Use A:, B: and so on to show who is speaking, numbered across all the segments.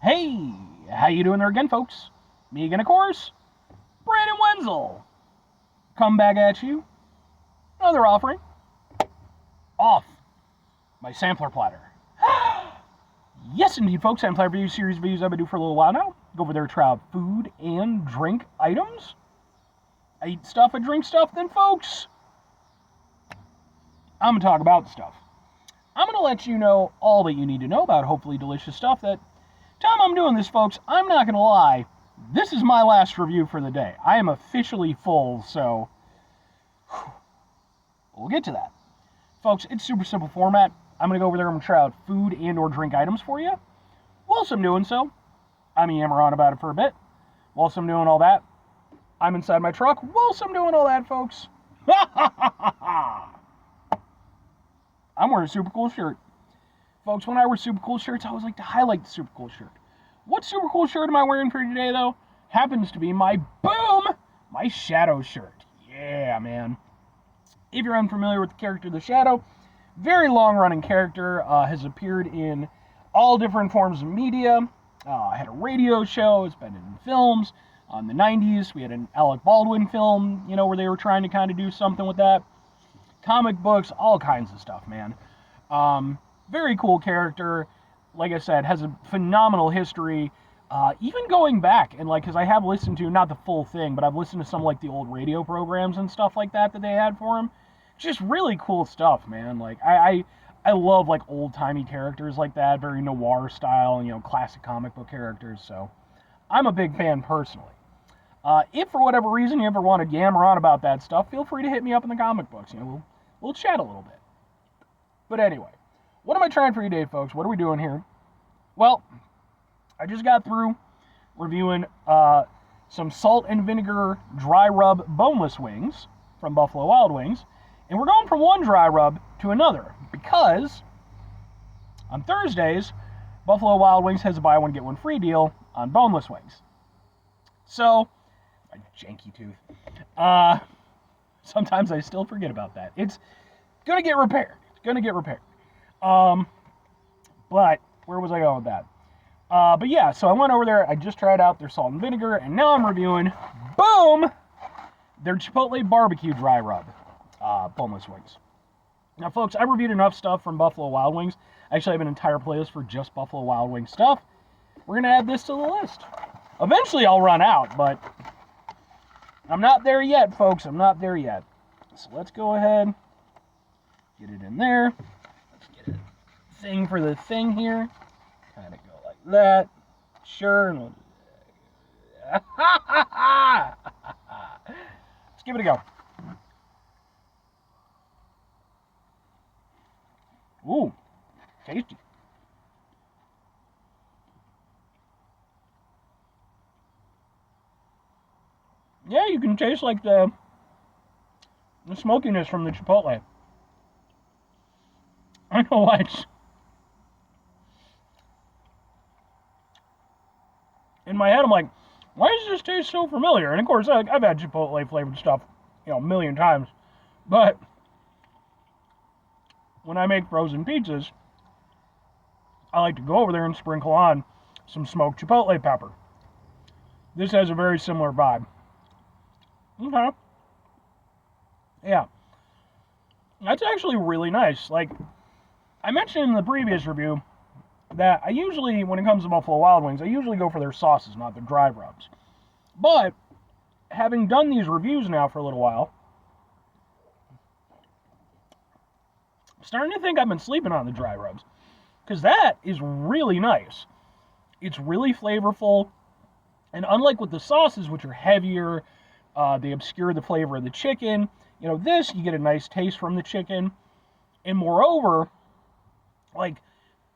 A: Hey, how you doing there again, folks? Me again, of course, Brandon Wenzel. Come back at you. Another offering. Off my sampler platter. Yes, indeed, folks. Sampler review series videos I've been doing for a little while now. Go over there, try out food and drink items. I eat stuff, I drink stuff, then, folks, I'm going to talk about stuff. I'm going to let you know all that you need to know about hopefully delicious stuff that time I'm doing this, folks, I'm not going to lie, this is my last review for the day. I am officially full, so we'll get to that. Folks, it's super simple format. I'm going to go over there and try out food and or drink items for you. Whilst I'm doing so, I'm yammer on about it for a bit. Whilst I'm doing all that, I'm inside my truck. Whilst I'm doing all that, folks, I'm wearing a super cool shirt. Folks, when I wear super cool shirts, I always like to highlight the super cool shirt. What super cool shirt am I wearing for today, though? Happens to be my Shadow shirt. Yeah, man. If you're unfamiliar with the character the Shadow, very long-running character, has appeared in all different forms of media. Had a radio show, has been in films. In the 90s, we had an Alec Baldwin film, where they were trying to kind of do something with that. Comic books, all kinds of stuff, man. Very cool character. Like I said, has a phenomenal history. Even going back, and because I have listened to, not the full thing, but I've listened to some the old radio programs and stuff like that they had for him. Just really cool stuff, man. I love old-timey characters like that, very noir style, and classic comic book characters, so I'm a big fan personally. If for whatever reason you ever want to yammer on about that stuff, feel free to hit me up in the comic books. We'll chat a little bit. But anyway, what am I trying for you today, folks? What are we doing here? Well, I just got through reviewing some salt and vinegar dry rub boneless wings from Buffalo Wild Wings. And we're going from one dry rub to another because on Thursdays, Buffalo Wild Wings has a buy one, get one free deal on boneless wings. So, my janky tooth. Sometimes I still forget about that. It's going to get repaired. But where was I going with that? But yeah, so I went over there. I just tried out their salt and vinegar, and now I'm reviewing, their Chipotle barbecue dry rub boneless wings. Now, folks, I reviewed enough stuff from Buffalo Wild Wings. I actually have an entire playlist for just Buffalo Wild Wings stuff. We're going to add this to the list. Eventually, I'll run out, but I'm not there yet, folks. I'm not there yet. So let's go ahead, get it in there. Let's get a thing for the thing here. Kind of go like that. Sure. And let's give it a go. Ooh, tasty. Yeah, you can taste the smokiness from the Chipotle. I know why it's in my head. I'm like, why does this taste so familiar? And of course, I've had Chipotle flavored stuff, a million times. But when I make frozen pizzas, I like to go over there and sprinkle on some smoked Chipotle pepper. This has a very similar vibe. Okay. Yeah. That's actually really nice. I mentioned in the previous review that I usually, when it comes to Buffalo Wild Wings, I usually go for their sauces, not their dry rubs. But, having done these reviews now for a little while, I'm starting to think I've been sleeping on the dry rubs. Because that is really nice. It's really flavorful. And unlike with the sauces, which are heavier, they obscure the flavor of the chicken. This, you get a nice taste from the chicken. And moreover,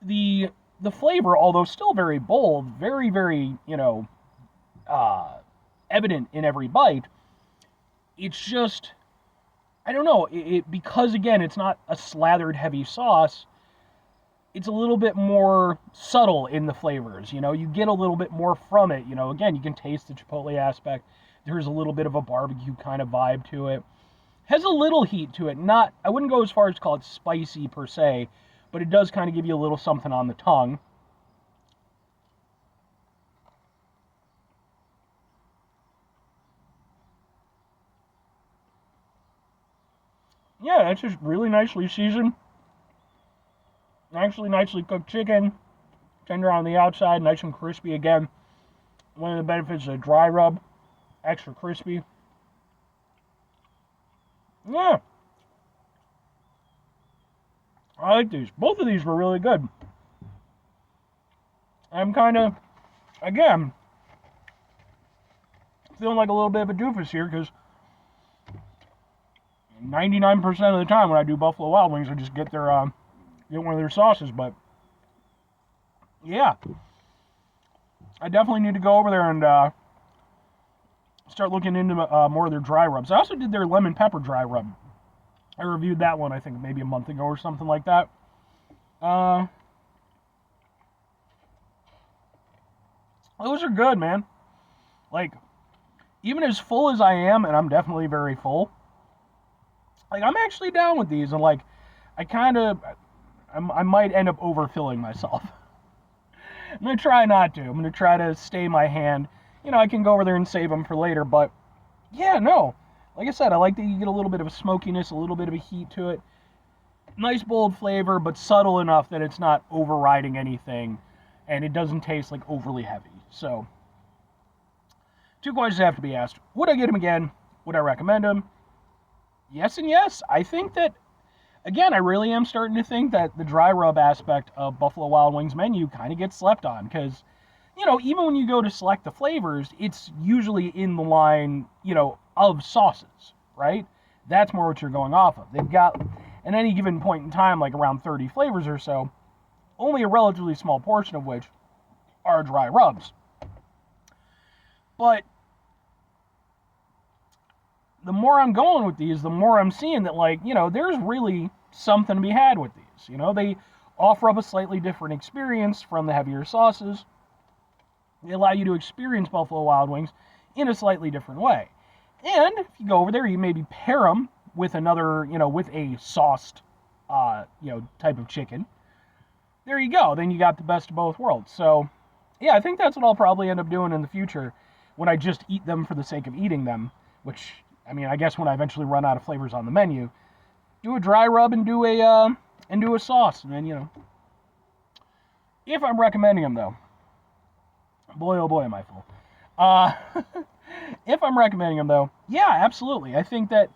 A: the flavor, although still very bold, very, very, evident in every bite, it's just, I don't know, because again, it's not a slathered heavy sauce, it's a little bit more subtle in the flavors, you get a little bit more from it, again, you can taste the Chipotle aspect, there's a little bit of a barbecue kind of vibe to it, has a little heat to it, I wouldn't go as far as to call it spicy per se, but it does kind of give you a little something on the tongue. Yeah, it's just really nicely seasoned. Actually, nicely cooked chicken. Tender on the outside, nice and crispy again. One of the benefits of a dry rub, extra crispy. Yeah, I like these. Both of these were really good. I'm kind of, again, feeling like a little bit of a doofus here because 99% of the time when I do Buffalo Wild Wings, I just get get one of their sauces. But yeah, I definitely need to go over there and start looking into more of their dry rubs. I also did their lemon pepper dry rub. I reviewed that one, I think, maybe a month ago or something like that. Those are good, man. Like, even as full as I am, and I'm definitely very full, like, I'm actually down with these, and, like, I might end up overfilling myself. I'm going to try not to. I'm going to try to stay my hand. I can go over there and save them for later, but, yeah, no. Like I said, I like that you get a little bit of a smokiness, a little bit of a heat to it. Nice, bold flavor, but subtle enough that it's not overriding anything, and it doesn't taste, like, overly heavy. So, 2 questions have to be asked. Would I get them again? Would I recommend them? Yes and yes. I think that, again, I really am starting to think that the dry rub aspect of Buffalo Wild Wings menu kind of gets slept on because, even when you go to select the flavors, it's usually in the line, of sauces, right? That's more what you're going off of. They've got, at any given point in time, like around 30 flavors or so, only a relatively small portion of which are dry rubs. But the more I'm going with these, the more I'm seeing that, like, there's really something to be had with these. They offer up a slightly different experience from the heavier sauces. They allow you to experience Buffalo Wild Wings in a slightly different way. And if you go over there, you maybe pair them with another, with a sauced, type of chicken. There you go. Then you got the best of both worlds. So, yeah, I think that's what I'll probably end up doing in the future when I just eat them for the sake of eating them, which, I guess when I eventually run out of flavors on the menu, do a dry rub and do a sauce. And then, if I'm recommending them, though, boy, oh boy, am I full. If I'm recommending them, though, yeah, absolutely. I think that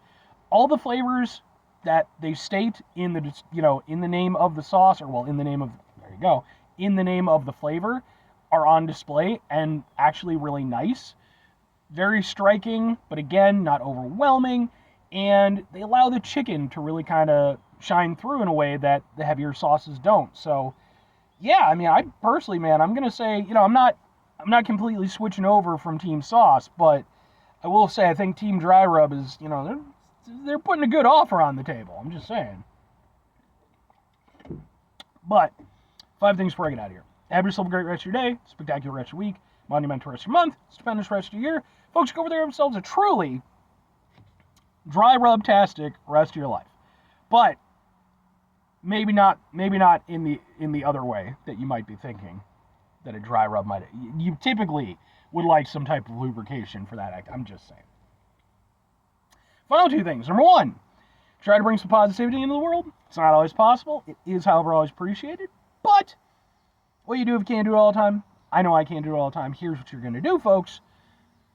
A: all the flavors that they state in the name of the sauce, or, well, in the name of, there you go, in the name of the flavor, are on display and actually really nice. Very striking, but again, not overwhelming. And they allow the chicken to really kind of shine through in a way that the heavier sauces don't. So, yeah, I personally, man, I'm going to say, I'm not completely switching over from Team Sauce, but I will say I think Team Dry Rub is, they're putting a good offer on the table. I'm just saying. But 5 things before I get out of here. Have yourself a great rest of your day, spectacular rest of your week, monumental rest of your month, stupendous rest of your year. Folks, go over there and have themselves a truly dry rub-tastic rest of your life. But maybe not in the other way that you might be thinking that a dry rub might. You typically would like some type of lubrication for that act. I'm just saying. Final 2 things. Number 1, try to bring some positivity into the world. It's not always possible. It is, however, always appreciated. But what you do if you can't do it all the time, I know I can't do it all the time. Here's what you're going to do, folks.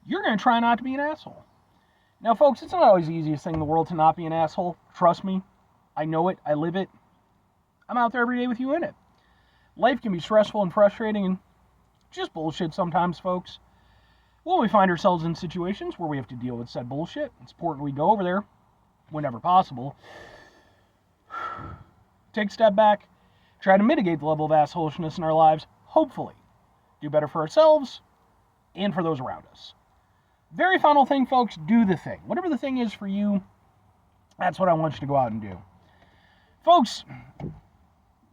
A: You're going to try not to be an asshole. Now, folks, it's not always the easiest thing in the world to not be an asshole. Trust me. I know it. I live it. I'm out there every day with you in it. Life can be stressful and frustrating and just bullshit sometimes, folks. When we find ourselves in situations where we have to deal with said bullshit, it's important we go over there whenever possible. Take a step back. Try to mitigate the level of assholishness in our lives. Hopefully. Do better for ourselves and for those around us. Very final thing, folks, do the thing. Whatever the thing is for you, that's what I want you to go out and do. Folks,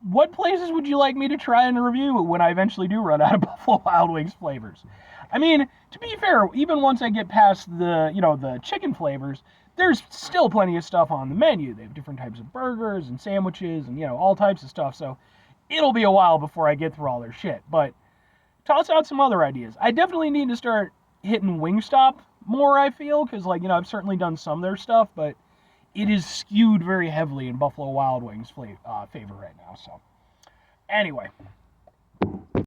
A: what places would you like me to try and review when I eventually do run out of Buffalo Wild Wings flavors? To be fair, even once I get past the chicken flavors, there's still plenty of stuff on the menu. They have different types of burgers and sandwiches and, all types of stuff. So it'll be a while before I get through all their shit. But toss out some other ideas. I definitely need to start hitting Wingstop more, I feel, because, I've certainly done some of their stuff, but it is skewed very heavily in Buffalo Wild Wings favor right now. So, anyway,